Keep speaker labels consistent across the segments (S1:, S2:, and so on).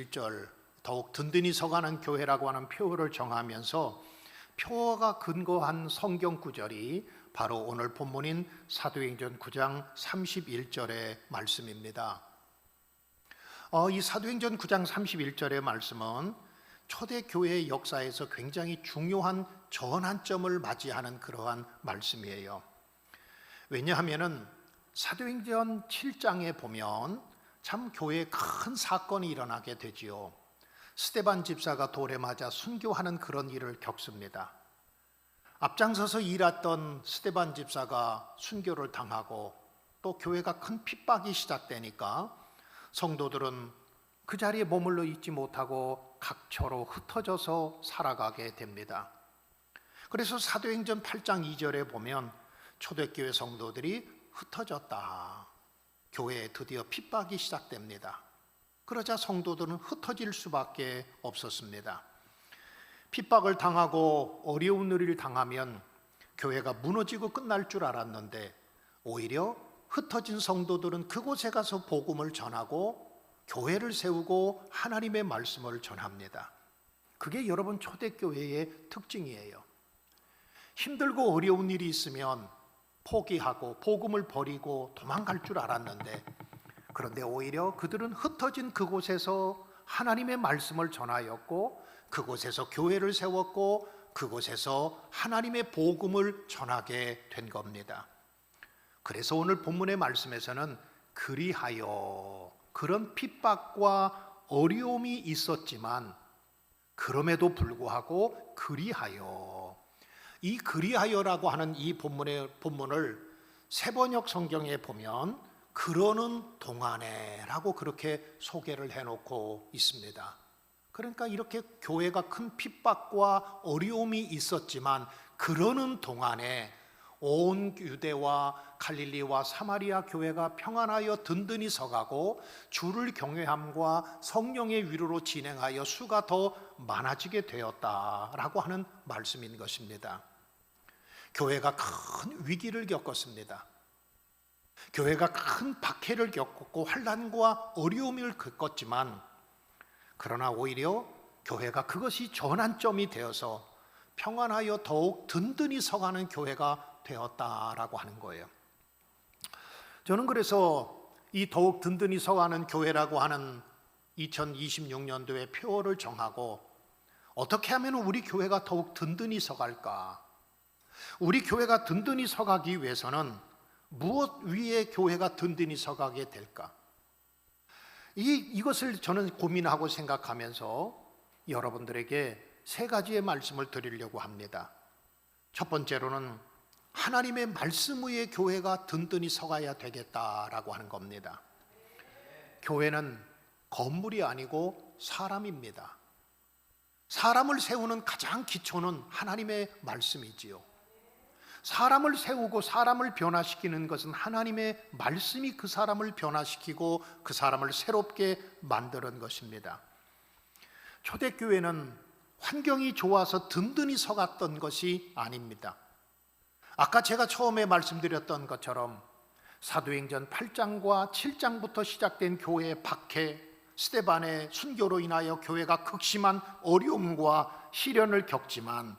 S1: 1절 더욱 든든히 서가는 교회라고 하는 표어를 정하면서 표어가 근거한 성경 구절이 바로 오늘 본문인 사도행전 9장 31절의 말씀입니다. 이 사도행전 9장 31절의 말씀은 초대교회의 역사에서 굉장히 중요한 전환점을 맞이하는 그러한 말씀이에요. 왜냐하면 사도행전 7장에 보면 참 교회에 큰 사건이 일어나게 되지요. 스데반 집사가 돌에 맞아 순교하는 그런 일을 겪습니다. 앞장서서 일했던 스데반 집사가 순교를 당하고 또 교회가 큰 핍박이 시작되니까 성도들은 그 자리에 머물러 있지 못하고 각처로 흩어져서 살아가게 됩니다. 그래서 사도행전 8장 2절에 보면 초대교회 성도들이 흩어졌다. 교회에 드디어 핍박이 시작됩니다. 그러자 성도들은 흩어질 수밖에 없었습니다. 핍박을 당하고 어려운 일을 당하면 교회가 무너지고 끝날 줄 알았는데 오히려 흩어진 성도들은 그곳에 가서 복음을 전하고 교회를 세우고 하나님의 말씀을 전합니다. 그게 여러분 초대교회의 특징이에요. 힘들고 어려운 일이 있으면 포기하고 복음을 버리고 도망갈 줄 알았는데 그런데 오히려 그들은 흩어진 그곳에서 하나님의 말씀을 전하였고 그곳에서 교회를 세웠고 그곳에서 하나님의 복음을 전하게 된 겁니다. 그래서 오늘 본문의 말씀에서는 그리하여 그런 핍박과 어려움이 있었지만 그럼에도 불구하고 그리하여 이 그리하여라고 하는 이 본문을 세번역 성경에 보면 그러는 동안에 라고 그렇게 소개를 해놓고 있습니다. 그러니까 이렇게 교회가 큰 핍박과 어려움이 있었지만 그러는 동안에 온 유대와 갈릴리와 사마리아 교회가 평안하여 든든히 서가고 주를 경외함과 성령의 위로로 진행하여 수가 더 많아지게 되었다라고 하는 말씀인 것입니다. 교회가 큰 위기를 겪었습니다. 교회가 큰 박해를 겪었고 환난과 어려움을 겪었지만 그러나 오히려 교회가 그것이 전환점이 되어서 평안하여 더욱 든든히 서가는 교회가 되었다라고 하는 거예요. 저는 그래서 이 더욱 든든히 서가는 교회라고 하는 2026년도의 표어를 정하고 어떻게 하면 우리 교회가 더욱 든든히 서갈까? 우리 교회가 든든히 서가기 위해서는 무엇 위에 교회가 든든히 서가게 될까? 이것을 저는 고민하고 생각하면서 여러분들에게 세 가지의 말씀을 드리려고 합니다. 첫 번째로는 하나님의 말씀 위에 교회가 든든히 서가야 되겠다라고 하는 겁니다. 교회는 건물이 아니고 사람입니다. 사람을 세우는 가장 기초는 하나님의 말씀이지요. 사람을 세우고 사람을 변화시키는 것은 하나님의 말씀이 그 사람을 변화시키고 그 사람을 새롭게 만드는 것입니다. 초대교회는 환경이 좋아서 든든히 서갔던 것이 아닙니다. 아까 제가 처음에 말씀드렸던 것처럼 사도행전 8장과 7장부터 시작된 교회의 박해, 스데반의 순교로 인하여 교회가 극심한 어려움과 시련을 겪지만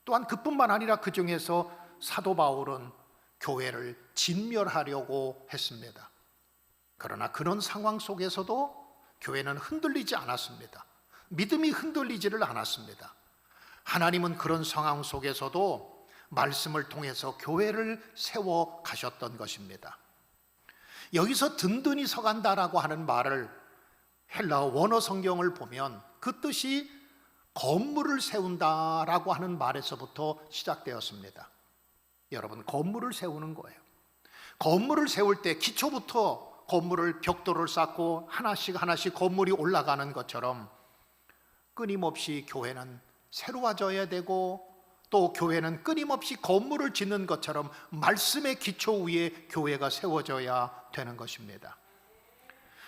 S1: 또한 그뿐만 아니라 그 중에서 사도 바울은 교회를 진멸하려고 했습니다. 그러나 그런 상황 속에서도 교회는 흔들리지 않았습니다. 믿음이 흔들리지를 않았습니다. 하나님은 그런 상황 속에서도 말씀을 통해서 교회를 세워 가셨던 것입니다. 여기서 든든히 서간다라고 하는 말을 헬라어 원어 성경을 보면 그 뜻이 건물을 세운다라고 하는 말에서부터 시작되었습니다. 여러분, 건물을 세우는 거예요. 건물을 세울 때 기초부터 건물을 벽돌을 쌓고 하나씩 하나씩 건물이 올라가는 것처럼 끊임없이 교회는 새로워져야 되고 또 교회는 끊임없이 건물을 짓는 것처럼 말씀의 기초 위에 교회가 세워져야 되는 것입니다.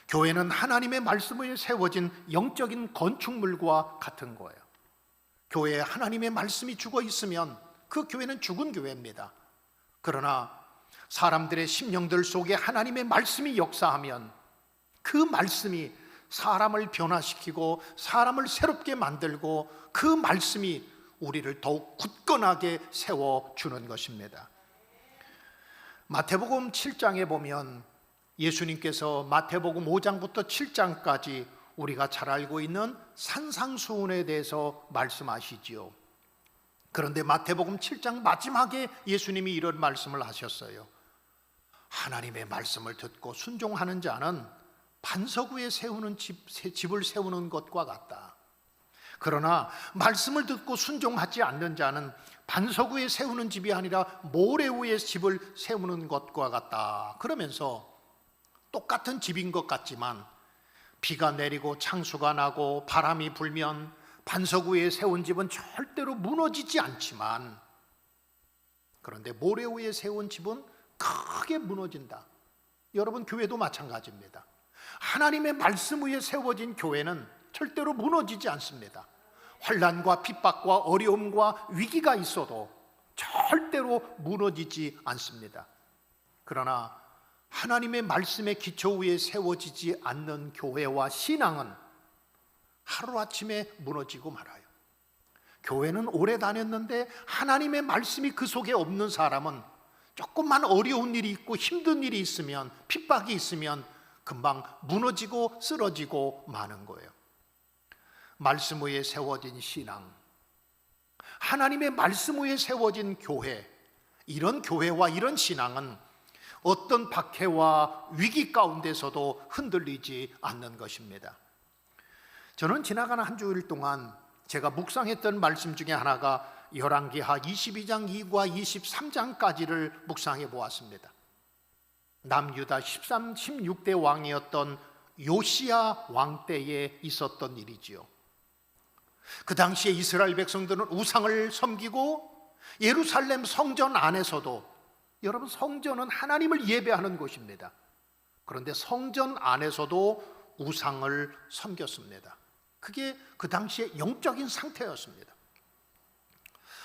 S1: 교회는 하나님의 말씀 위에 세워진 영적인 건축물과 같은 거예요. 교회에 하나님의 말씀이 죽어 있으면 그 교회는 죽은 교회입니다. 그러나 사람들의 심령들 속에 하나님의 말씀이 역사하면 그 말씀이 사람을 변화시키고 사람을 새롭게 만들고 그 말씀이 우리를 더욱 굳건하게 세워주는 것입니다. 마태복음 7장에 보면 예수님께서 마태복음 5장부터 7장까지 우리가 잘 알고 있는 산상수훈에 대해서 말씀하시지요. 그런데 마태복음 7장 마지막에 예수님이 이런 말씀을 하셨어요. 하나님의 말씀을 듣고 순종하는 자는 반석 위에 세우는 집을 세우는 것과 같다. 그러나 말씀을 듣고 순종하지 않는 자는 반석 위에 세우는 집이 아니라 모래 위에 집을 세우는 것과 같다. 그러면서 똑같은 집인 것 같지만 비가 내리고 창수가 나고 바람이 불면 반석 위에 세운 집은 절대로 무너지지 않지만, 그런데 모래 위에 세운 집은 크게 무너진다. 여러분, 교회도 마찬가지입니다. 하나님의 말씀 위에 세워진 교회는 절대로 무너지지 않습니다. 환난과 핍박과 어려움과 위기가 있어도 절대로 무너지지 않습니다. 그러나 하나님의 말씀의 기초 위에 세워지지 않는 교회와 신앙은 하루아침에 무너지고 말아요. 교회는 오래 다녔는데 하나님의 말씀이 그 속에 없는 사람은 조금만 어려운 일이 있고 힘든 일이 있으면, 핍박이 있으면 금방 무너지고 쓰러지고 마는 거예요. 말씀 위에 세워진 신앙, 하나님의 말씀 위에 세워진 교회, 이런 교회와 이런 신앙은 어떤 박해와 위기 가운데서도 흔들리지 않는 것입니다. 저는 지나가는 한 주일 동안 제가 묵상했던 말씀 중에 하나가 열왕기하 22장 2과 23장까지를 묵상해 보았습니다. 남유다 13, 16대 왕이었던 요시야 왕 때에 있었던 일이지요. 그 당시에 이스라엘 백성들은 우상을 섬기고 예루살렘 성전 안에서도, 여러분, 성전은 하나님을 예배하는 곳입니다. 그런데 성전 안에서도 우상을 섬겼습니다. 그게 그 당시에 영적인 상태였습니다.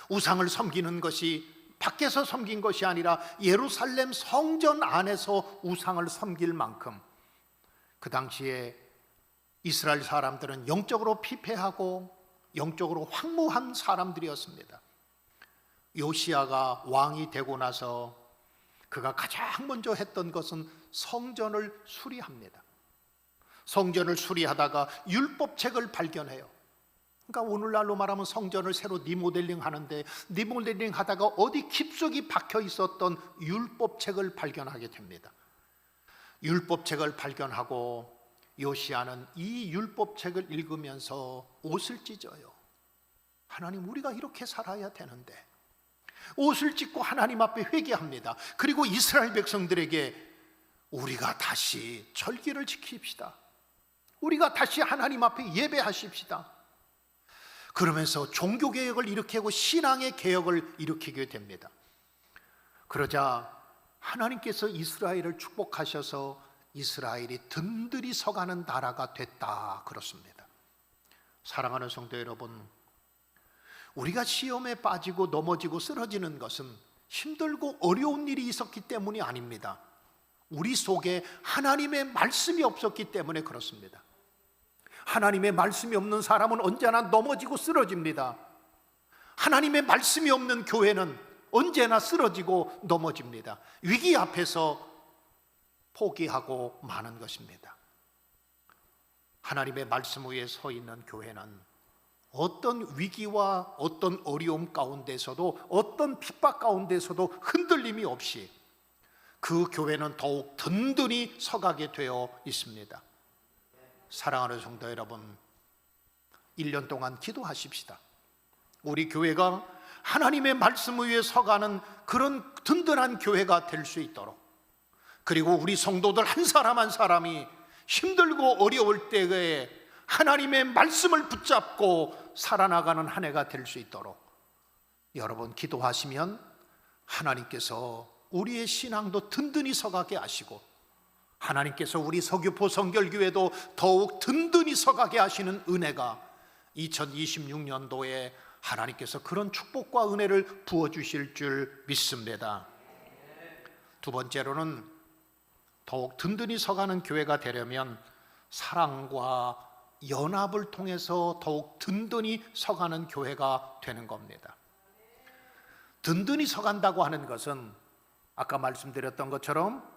S1: 우상을 섬기는 것이 밖에서 섬긴 것이 아니라 예루살렘 성전 안에서 우상을 섬길 만큼 그 당시에 이스라엘 사람들은 영적으로 피폐하고 영적으로 황무한 사람들이었습니다. 요시야가 왕이 되고 나서 그가 가장 먼저 했던 것은 성전을 수리합니다. 성전을 수리하다가 율법책을 발견해요. 그러니까 오늘날로 말하면 성전을 새로 리모델링 하는데, 리모델링 하다가 어디 깊숙이 박혀 있었던 율법책을 발견하게 됩니다. 율법책을 발견하고 요시야는 이 율법책을 읽으면서 옷을 찢어요. 하나님, 우리가 이렇게 살아야 되는데. 옷을 찢고 하나님 앞에 회개합니다. 그리고 이스라엘 백성들에게 우리가 다시 절기를 지킵시다. 우리가 다시 하나님 앞에 예배하십시다. 그러면서 종교개혁을 일으키고 신앙의 개혁을 일으키게 됩니다. 그러자 하나님께서 이스라엘을 축복하셔서 이스라엘이 든든히 서가는 나라가 됐다, 그렇습니다. 사랑하는 성도 여러분, 우리가 시험에 빠지고 넘어지고 쓰러지는 것은 힘들고 어려운 일이 있었기 때문이 아닙니다. 우리 속에 하나님의 말씀이 없었기 때문에 그렇습니다. 하나님의 말씀이 없는 사람은 언제나 넘어지고 쓰러집니다. 하나님의 말씀이 없는 교회는 언제나 쓰러지고 넘어집니다. 위기 앞에서 포기하고 마는 것입니다. 하나님의 말씀 위에 서 있는 교회는 어떤 위기와 어떤 어려움 가운데서도, 어떤 핍박 가운데서도 흔들림이 없이 그 교회는 더욱 든든히 서가게 되어 있습니다. 사랑하는 성도 여러분, 1년 동안 기도하십시다. 우리 교회가 하나님의 말씀 위에 서가는 그런 든든한 교회가 될 수 있도록, 그리고 우리 성도들 한 사람 한 사람이 힘들고 어려울 때에 하나님의 말씀을 붙잡고 살아나가는 한 해가 될 수 있도록 여러분 기도하시면 하나님께서 우리의 신앙도 든든히 서가게 하시고, 하나님께서 우리 서귀포 성결교회도 더욱 든든히 서가게 하시는 은혜가 2026년도에 하나님께서 그런 축복과 은혜를 부어주실 줄 믿습니다. 두 번째로는 더욱 든든히 서가는 교회가 되려면 사랑과 연합을 통해서 더욱 든든히 서가는 교회가 되는 겁니다. 든든히 서간다고 하는 것은 아까 말씀드렸던 것처럼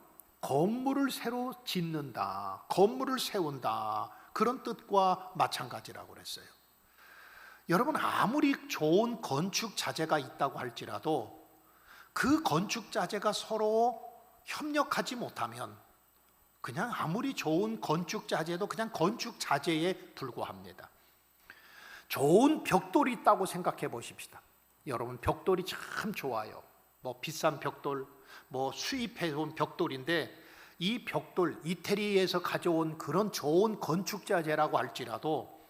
S1: 건물을 새로 짓는다, 건물을 세운다, 그런 뜻과 마찬가지라고 그랬어요. 여러분, 아무리 좋은 건축 자재가 있다고 할지라도 그 건축 자재가 서로 협력하지 못하면 그냥 아무리 좋은 건축 자재도 그냥 건축 자재에 불과합니다. 좋은 벽돌이 있다고 생각해 보십시다. 여러분, 벽돌이 참 좋아요. 뭐 비싼 벽돌, 뭐 수입해 온 벽돌인데, 이 벽돌 이태리에서 가져온 그런 좋은 건축 자재라고 할지라도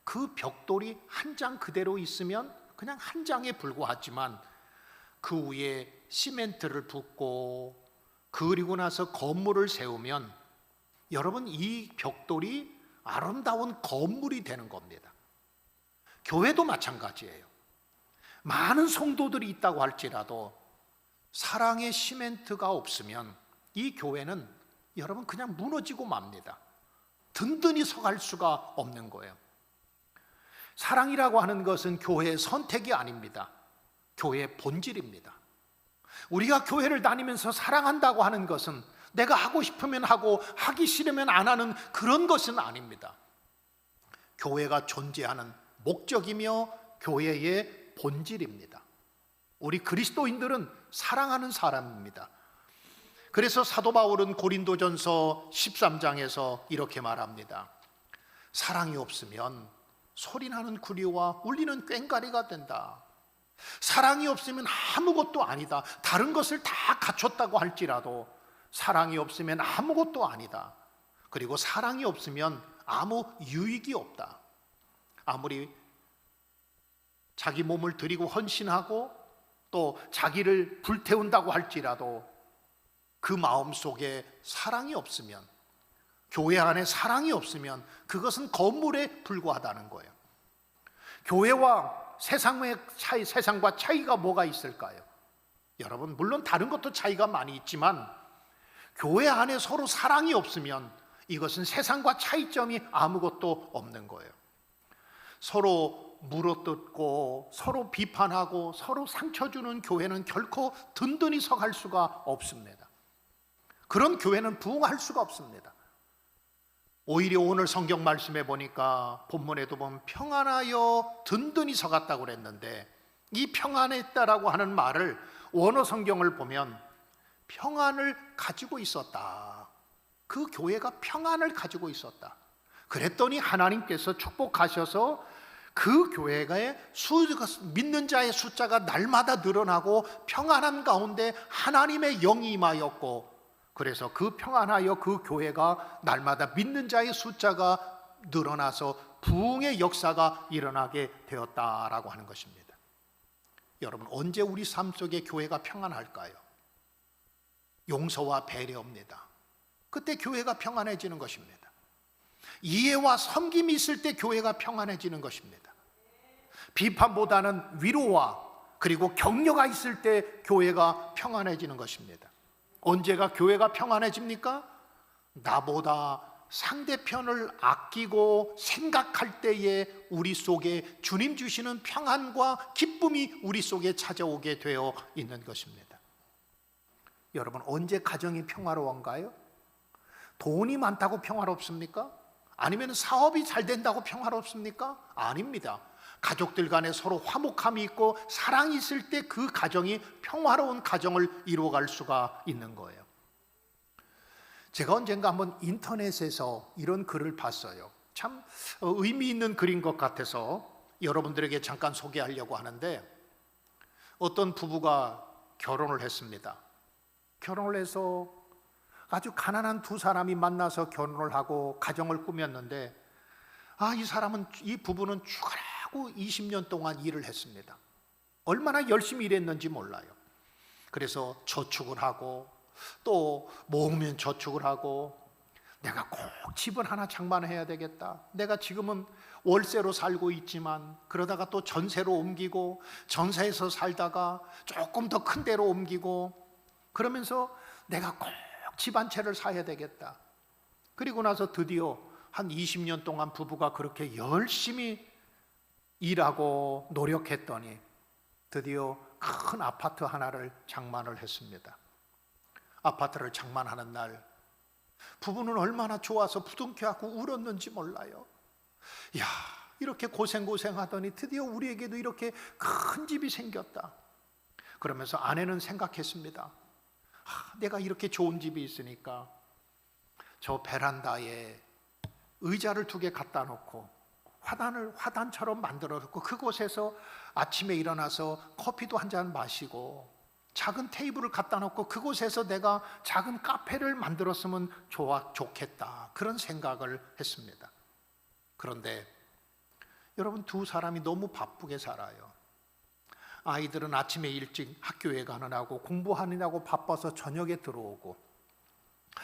S1: 그 벽돌이 한 장 그대로 있으면 그냥 한 장에 불과하지만 그 위에 시멘트를 붓고 그리고 나서 건물을 세우면 여러분, 이 벽돌이 아름다운 건물이 되는 겁니다. 교회도 마찬가지예요. 많은 성도들이 있다고 할지라도 사랑의 시멘트가 없으면 이 교회는 여러분 그냥 무너지고 맙니다. 든든히 서갈 수가 없는 거예요. 사랑이라고 하는 것은 교회의 선택이 아닙니다. 교회의 본질입니다. 우리가 교회를 다니면서 사랑한다고 하는 것은 내가 하고 싶으면 하고 하기 싫으면 안 하는 그런 것은 아닙니다. 교회가 존재하는 목적이며 교회의 본질입니다. 우리 그리스도인들은 사랑하는 사람입니다. 그래서 사도 바울은 고린도전서 13장에서 이렇게 말합니다. 사랑이 없으면 소리나는 구리와 울리는 꽹과리가 된다. 사랑이 없으면 아무것도 아니다. 다른 것을 다 갖췄다고 할지라도 사랑이 없으면 아무것도 아니다. 그리고 사랑이 없으면 아무 유익이 없다. 아무리 자기 몸을 드리고 헌신하고 또 자기를 불태운다고 할지라도 그 마음 속에 사랑이 없으면, 교회 안에 사랑이 없으면 그것은 건물에 불과하다는 거예요. 교회와 세상과 차이가 뭐가 있을까요? 여러분, 물론 다른 것도 차이가 많이 있지만 교회 안에 서로 사랑이 없으면 이것은 세상과 차이점이 아무것도 없는 거예요. 서로 물어뜯고 서로 비판하고 서로 상처 주는 교회는 결코 든든히 서갈 수가 없습니다. 그런 교회는 부흥할 수가 없습니다. 오히려 오늘 성경 말씀에 보니까 본문에도 보면 평안하여 든든히 서갔다고 그랬는데, 이 평안했다라고 하는 말을 원어 성경을 보면 평안을 가지고 있었다. 그 교회가 평안을 가지고 있었다. 그랬더니 하나님께서 축복하셔서 그 교회의 믿는 자의 숫자가 날마다 늘어나고 평안한 가운데 하나님의 영이 임하였고, 그래서 그 평안하여 그 교회가 날마다 믿는 자의 숫자가 늘어나서 부흥의 역사가 일어나게 되었다라고 하는 것입니다. 여러분, 언제 우리 삶 속에 교회가 평안할까요? 용서와 배려입니다. 그때 교회가 평안해지는 것입니다. 이해와 섬김이 있을 때 교회가 평안해지는 것입니다. 비판보다는 위로와 그리고 격려가 있을 때 교회가 평안해지는 것입니다. 언제가 교회가 평안해집니까? 나보다 상대편을 아끼고 생각할 때에 우리 속에 주님 주시는 평안과 기쁨이 우리 속에 찾아오게 되어 있는 것입니다. 여러분, 언제 가정이 평화로운가요? 돈이 많다고 평화롭습니까? 아니면 사업이 잘 된다고 평화롭습니까? 아닙니다. 가족들 간에 서로 화목함이 있고 사랑이 있을 때 그 가정이 평화로운 가정을 이루어갈 수가 있는 거예요. 제가 언젠가 한번 인터넷에서 이런 글을 봤어요. 참 의미 있는 글인 것 같아서 여러분들에게 잠깐 소개하려고 하는데, 어떤 부부가 결혼을 했습니다. 결혼을 해서 아주 가난한 두 사람이 만나서 결혼을 하고 가정을 꾸몄는데, 이 부부는 죽어라고 20년 동안 일을 했습니다. 얼마나 열심히 일했는지 몰라요. 그래서 저축을 하고 또 모으면 저축을 하고, 내가 꼭 집을 하나 장만해야 되겠다. 내가 지금은 월세로 살고 있지만 그러다가 또 전세로 옮기고, 전세에서 살다가 조금 더 큰 데로 옮기고, 그러면서 내가 꼭 집 한 채를 사야 되겠다. 그리고 나서 드디어 한 20년 동안 부부가 그렇게 열심히 일하고 노력했더니 드디어 큰 아파트 하나를 장만을 했습니다. 아파트를 장만하는 날 부부는 얼마나 좋아서 부둥켜안고 울었는지 몰라요. 야, 이렇게 고생하더니 드디어 우리에게도 이렇게 큰 집이 생겼다. 그러면서 아내는 생각했습니다. 내가 이렇게 좋은 집이 있으니까 저 베란다에 의자를 2개 갖다 놓고 화단처럼 만들어 놓고 그곳에서 아침에 일어나서 커피도 한 잔 마시고 작은 테이블을 갖다 놓고 그곳에서 내가 작은 카페를 만들었으면 좋겠다. 그런 생각을 했습니다. 그런데 여러분, 2사람이 너무 바쁘게 살아요. 아이들은 아침에 일찍 학교에 가느라고 공부하느라고 바빠서 저녁에 들어오고,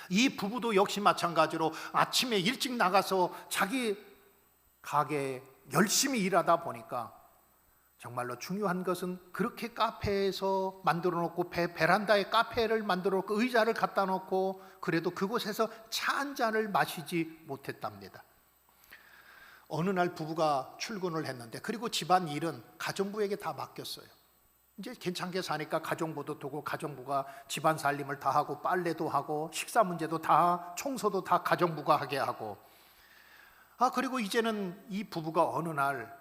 S1: 이 부부도 역시 마찬가지로 아침에 일찍 나가서 자기 가게에 열심히 일하다 보니까 정말로 중요한 것은 그렇게 카페에서 만들어 놓고 베란다에 카페를 만들어 놓고 의자를 갖다 놓고 그래도 그곳에서 차 한 잔을 마시지 못했답니다. 어느 날 부부가 출근을 했는데, 그리고 집안 일은 가정부에게 다 맡겼어요. 이제 괜찮게 사니까 가정부도 두고 가정부가 집안 살림을 다 하고 빨래도 하고 식사 문제도 다, 청소도 다 가정부가 하게 하고, 그리고 이제는 이 부부가 어느 날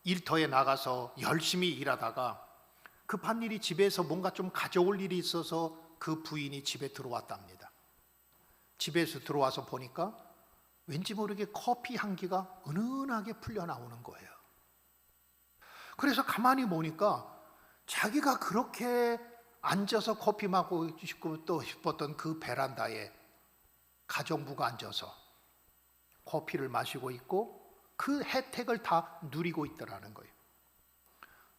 S1: 일터에 나가서 열심히 일하다가 급한 일이 집에서 뭔가 좀 가져올 일이 있어서 그 부인이 집에 들어왔답니다. 집에서 들어와서 보니까 왠지 모르게 커피 향기가 은은하게 풀려 나오는 거예요. 그래서 가만히 보니까 자기가 그렇게 앉아서 커피 마시고 싶었던 그 베란다에 가정부가 앉아서 커피를 마시고 있고 그 혜택을 다 누리고 있더라는 거예요.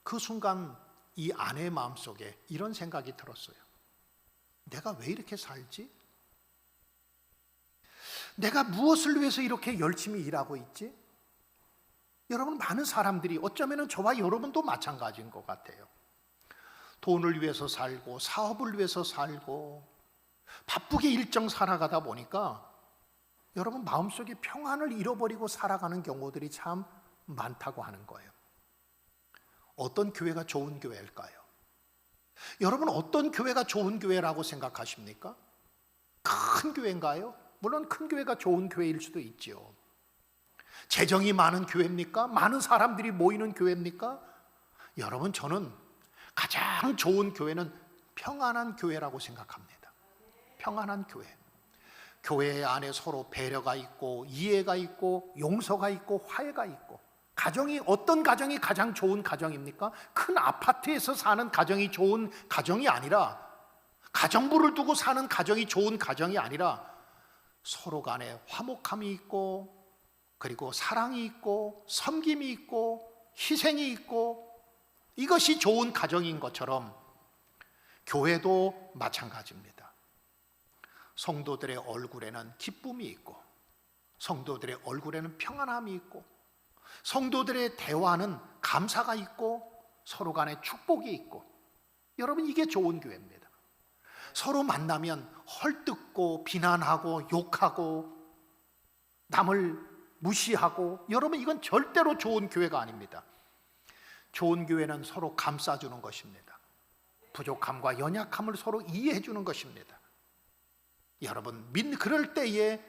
S1: 그 순간 이 아내의 마음속에 이런 생각이 들었어요. 내가 왜 이렇게 살지? 내가 무엇을 위해서 이렇게 열심히 일하고 있지? 여러분, 많은 사람들이 어쩌면 저와 여러분도 마찬가지인 것 같아요. 돈을 위해서 살고 사업을 위해서 살고 바쁘게 일정 살아가다 보니까 여러분 마음속에 평안을 잃어버리고 살아가는 경우들이 참 많다고 하는 거예요. 어떤 교회가 좋은 교회일까요? 여러분, 어떤 교회가 좋은 교회라고 생각하십니까? 큰 교회인가요? 물론 큰 교회가 좋은 교회일 수도 있죠. 재정이 많은 교회입니까? 많은 사람들이 모이는 교회입니까? 여러분, 저는 가장 좋은 교회는 평안한 교회라고 생각합니다. 평안한 교회. 교회 안에 서로 배려가 있고 이해가 있고 용서가 있고 화해가 있고, 어떤 가정이 가장 좋은 가정입니까? 큰 아파트에서 사는 가정이 좋은 가정이 아니라, 가정부를 두고 사는 가정이 좋은 가정이 아니라 서로 간에 화목함이 있고, 그리고 사랑이 있고 섬김이 있고 희생이 있고, 이것이 좋은 가정인 것처럼 교회도 마찬가지입니다. 성도들의 얼굴에는 기쁨이 있고, 성도들의 얼굴에는 평안함이 있고, 성도들의 대화는 감사가 있고, 서로 간에 축복이 있고, 여러분, 이게 좋은 교회입니다. 서로 만나면 헐뜯고 비난하고 욕하고 남을 무시하고, 여러분, 이건 절대로 좋은 교회가 아닙니다. 좋은 교회는 서로 감싸주는 것입니다. 부족함과 연약함을 서로 이해해 주는 것입니다. 여러분, 그럴 때에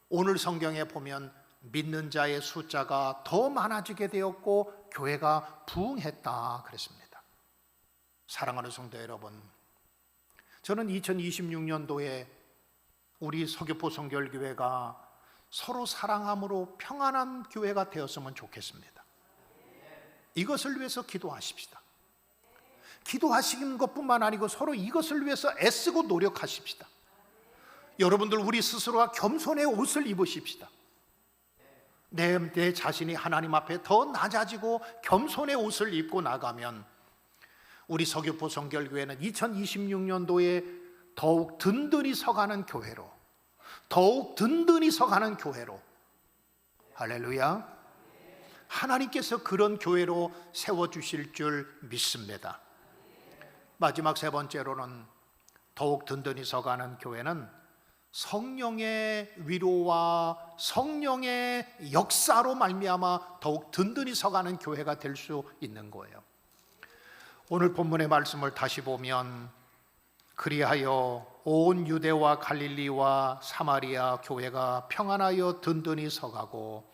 S1: 오늘 성경에 보면 믿는 자의 숫자가 더 많아지게 되었고 교회가 부흥했다 그랬습니다. 사랑하는 성도 여러분, 저는 2026년도에 우리 서귀포 성결교회가 서로 사랑함으로 평안한 교회가 되었으면 좋겠습니다. 이것을 위해서 기도하십시다. 기도하시는 것뿐만 아니고 서로 이것을 위해서 애쓰고 노력하십시다. 여러분들, 우리 스스로가 겸손의 옷을 입으십시다. 내 자신이 하나님 앞에 더 낮아지고 겸손의 옷을 입고 나가면 우리 서귀포 성결교회는 2026년도에 더욱 든든히 서가는 교회로, 더욱 든든히 서가는 교회로, 할렐루야, 하나님께서 그런 교회로 세워주실 줄 믿습니다. 마지막 3번째로는 더욱 든든히 서가는 교회는 성령의 위로와 성령의 역사로 말미암아 더욱 든든히 서가는 교회가 될 수 있는 거예요. 오늘 본문의 말씀을 다시 보면 그리하여 온 유대와 갈릴리와 사마리아 교회가 평안하여 든든히 서가고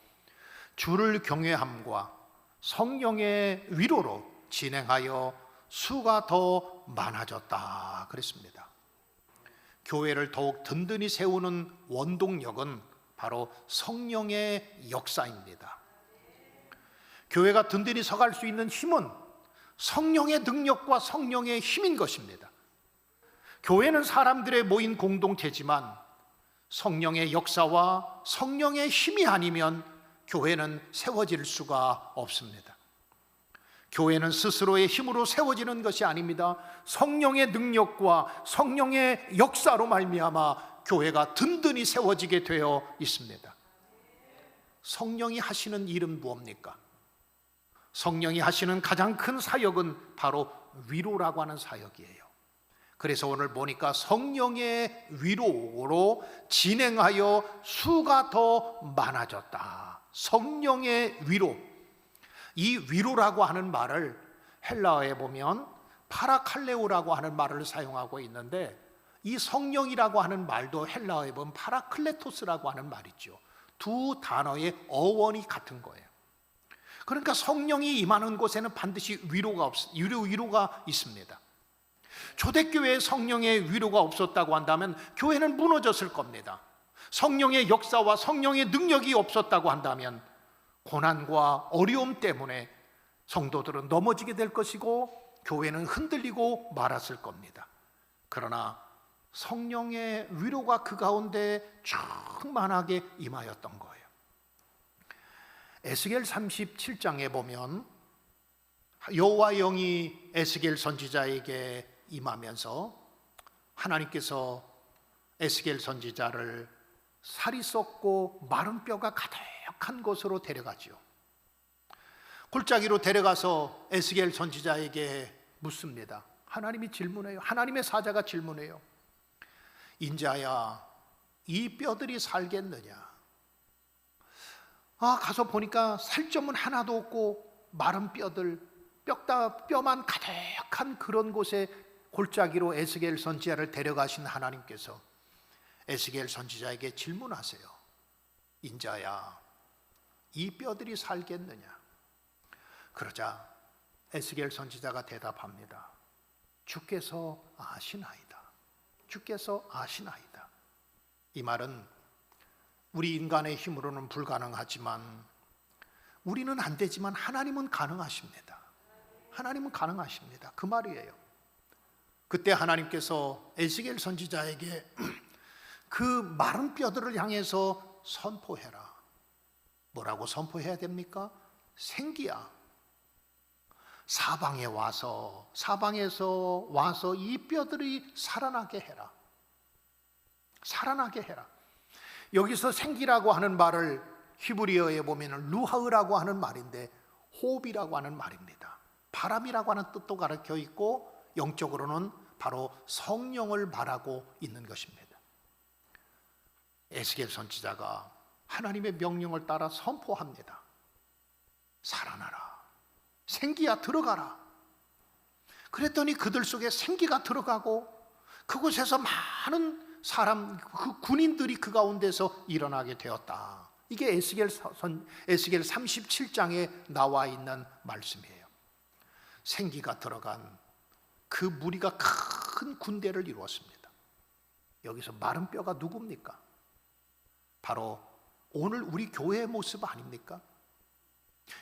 S1: 주를 경외함과 성령의 위로로 진행하여 수가 더 많아졌다 그랬습니다. 교회를 더욱 든든히 세우는 원동력은 바로 성령의 역사입니다. 교회가 든든히 서갈 수 있는 힘은 성령의 능력과 성령의 힘인 것입니다. 교회는 사람들의 모인 공동체지만 성령의 역사와 성령의 힘이 아니면 교회는 세워질 수가 없습니다. 교회는 스스로의 힘으로 세워지는 것이 아닙니다. 성령의 능력과 성령의 역사로 말미암아 교회가 든든히 세워지게 되어 있습니다. 성령이 하시는 일은 무엇입니까? 성령이 하시는 가장 큰 사역은 바로 위로라고 하는 사역이에요. 그래서 오늘 보니까 성령의 위로로 진행하여 수가 더 많아졌다. 성령의 위로. 이 위로라고 하는 말을 헬라어에 보면 파라칼레오라고 하는 말을 사용하고 있는데, 이 성령이라고 하는 말도 헬라어에 보면 파라클레토스라고 하는 말이죠. 두 단어의 어원이 같은 거예요. 그러니까 성령이 임하는 곳에는 반드시 위로가 있습니다. 초대교회에 성령의 위로가 없었다고 한다면 교회는 무너졌을 겁니다. 성령의 역사와 성령의 능력이 없었다고 한다면 고난과 어려움 때문에 성도들은 넘어지게 될 것이고 교회는 흔들리고 말았을 겁니다. 그러나 성령의 위로가 그 가운데 충만하게 임하였던 거예요. 에스겔 37장에 보면 여호와 영이 에스겔 선지자에게 임하면서 하나님께서 에스겔 선지자를 살이 썩고 마른 뼈가 가득한 곳으로 데려가죠. 골짜기로 데려가서 에스겔 선지자에게 묻습니다. 하나님이 질문해요. 하나님의 사자가 질문해요. 인자야, 이 뼈들이 살겠느냐? 가서 보니까 살점은 하나도 없고 마른 뼈만 가득한 그런 곳에 골짜기로 에스겔 선지자를 데려가신 하나님께서 에스겔 선지자에게 질문하세요. 인자야, 이 뼈들이 살겠느냐? 그러자 에스겔 선지자가 대답합니다. 주께서 아시나이다. 주께서 아시나이다. 이 말은 우리 인간의 힘으로는 불가능하지만, 우리는 안 되지만 하나님은 가능하십니다. 하나님은 가능하십니다. 그 말이에요. 그때 하나님께서 에스겔 선지자에게 그 마른 뼈들을 향해서 선포해라. 뭐라고 선포해야 됩니까? 생기야, 사방에서 와서 이 뼈들이 살아나게 해라. 살아나게 해라. 여기서 생기라고 하는 말을 히브리어에 보면 루하으라고 하는 말인데 호흡이라고 하는 말입니다. 바람이라고 하는 뜻도 가르쳐 있고 영적으로는 바로 성령을 말하고 있는 것입니다. 에스겔 선지자가 하나님의 명령을 따라 선포합니다. 살아나라. 생기야, 들어가라. 그랬더니 그들 속에 생기가 들어가고 그곳에서 많은 사람, 그 군인들이 그 가운데서 일어나게 되었다. 이게 에스겔 37장에 나와 있는 말씀이에요. 생기가 들어간 그 무리가 큰 군대를 이루었습니다. 여기서 마른 뼈가 누굽니까? 바로 오늘 우리 교회의 모습 아닙니까?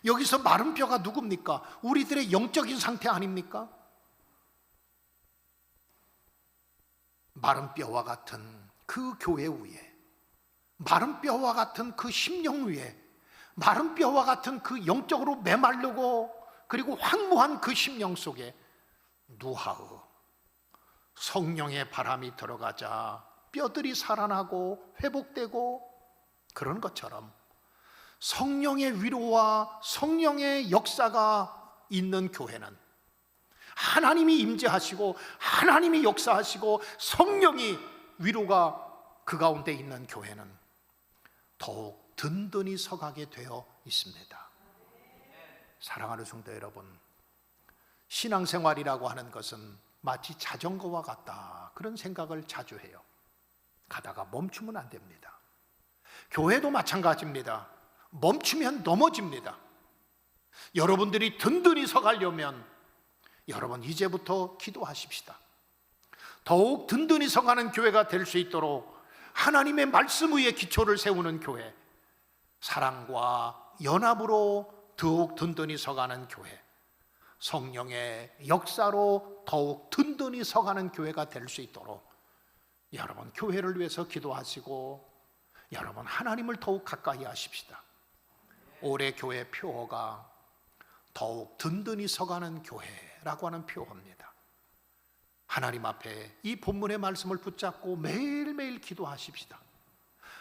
S1: 여기서 마른 뼈가 누굽니까? 우리들의 영적인 상태 아닙니까? 마른 뼈와 같은 그 교회 위에, 마른 뼈와 같은 그 심령 위에, 마른 뼈와 같은 그 영적으로 메마르고 그리고 황무한 그 심령 속에 누하우, 성령의 바람이 들어가자 뼈들이 살아나고 회복되고, 그런 것처럼 성령의 위로와 성령의 역사가 있는 교회는 하나님이 임재하시고 하나님이 역사하시고 성령이 위로가 그 가운데 있는 교회는 더욱 든든히 서가게 되어 있습니다. 사랑하는 성도 여러분, 신앙생활이라고 하는 것은 마치 자전거와 같다, 그런 생각을 자주 해요. 가다가 멈추면 안 됩니다. 교회도 마찬가지입니다. 멈추면 넘어집니다. 여러분들이 든든히 서가려면 여러분 이제부터 기도하십시다. 더욱 든든히 서가는 교회가 될 수 있도록 하나님의 말씀 위에 기초를 세우는 교회, 사랑과 연합으로 더욱 든든히 서가는 교회, 성령의 역사로 더욱 든든히 서가는 교회가 될 수 있도록 여러분 교회를 위해서 기도하시고 여러분 하나님을 더욱 가까이 하십시다. 올해 교회 표어가 더욱 든든히 서가는 교회라고 하는 표어입니다. 하나님 앞에 이 본문의 말씀을 붙잡고 매일매일 기도하십시다.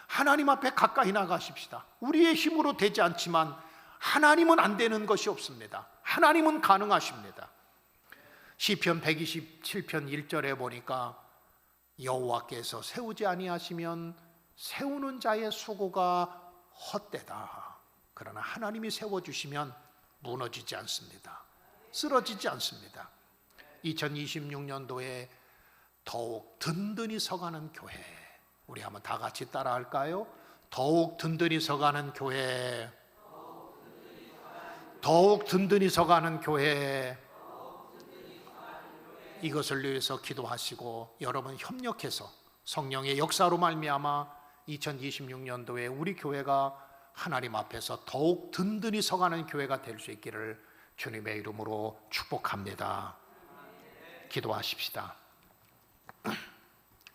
S1: 하나님 앞에 가까이 나가십시다. 우리의 힘으로 되지 않지만 하나님은 안 되는 것이 없습니다. 하나님은 가능하십니다. 시편 127편 1절에 보니까 여호와께서 세우지 아니하시면 세우는 자의 수고가 헛되다. 그러나 하나님이 세워주시면 무너지지 않습니다. 쓰러지지 않습니다. 2026년도에 더욱 든든히 서가는 교회, 우리 한번 다 같이 따라 할까요? 더욱 든든히 서가는 교회, 더욱 든든히 서가는 교회, 이것을 위해서 기도하시고 여러분 협력해서 성령의 역사로 말미암아 2026년도에 우리 교회가 하나님 앞에서 더욱 든든히 서가는 교회가 될 수 있기를 주님의 이름으로 축복합니다. 기도하십시다.